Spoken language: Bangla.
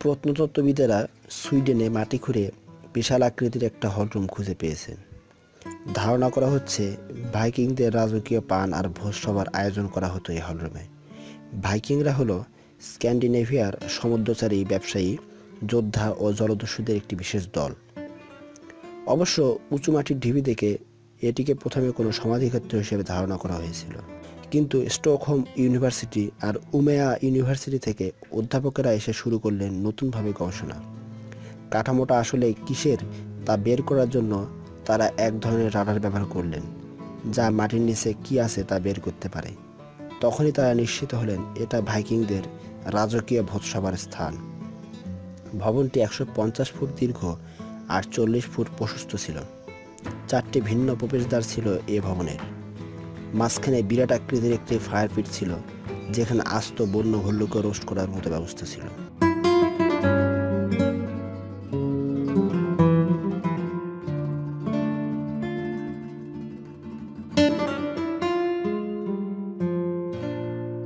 প্রত্নতত্ত্ববিদেরা সুইডেনে মাটি খুঁড়ে বিশাল আকৃতির একটা হলরুম খুঁজে পেয়েছেন। ধারণা করা হচ্ছে ভাইকিংদের রাজকীয় পান আর ভোজসভার আয়োজন করা হতো এই হলরুমে। ভাইকিংরা হলো স্ক্যান্ডিনেভিয়ার সমুদ্রচারী ব্যবসায়ী, যোদ্ধা ও জলদস্যুদের একটি বিশেষ দল। অবশ্য উঁচু মাটির ঢিবি দেখে এটিকে প্রথমে কোনো সমাধিক্ষেত্র হিসেবে ধারণা করা হয়েছিল, কিন্তু স্টকহোম ইউনিভার্সিটি আর উমেয়া ইউনিভার্সিটি থেকে অধ্যাপকেরা এসে শুরু করলেন নতুনভাবে গবেষণা। কাঠামোটা আসলে কিসের তা বের করার জন্য তারা এক ধরনের রাডার ব্যবহার করলেন, যা মাটির নিচে কি আছে তা বের করতে পারে। তখনই তারা নিশ্চিত হলেন এটা ভাইকিংদের রাজকীয় ভোজসভার স্থান। ভবনটি 150 ফুট দীর্ঘ আর 40 ফুট প্রশস্ত ছিল। 4টি ভিন্ন প্রবেশদ্বার ছিল এ ভবনের। মাঝখানে বিরাট আকৃতির একটি ফায়ার পিট ছিল, যেখানে আস্ত বন্য ভল্লুককে রোস্ট করার মতো ব্যবস্থা ছিল।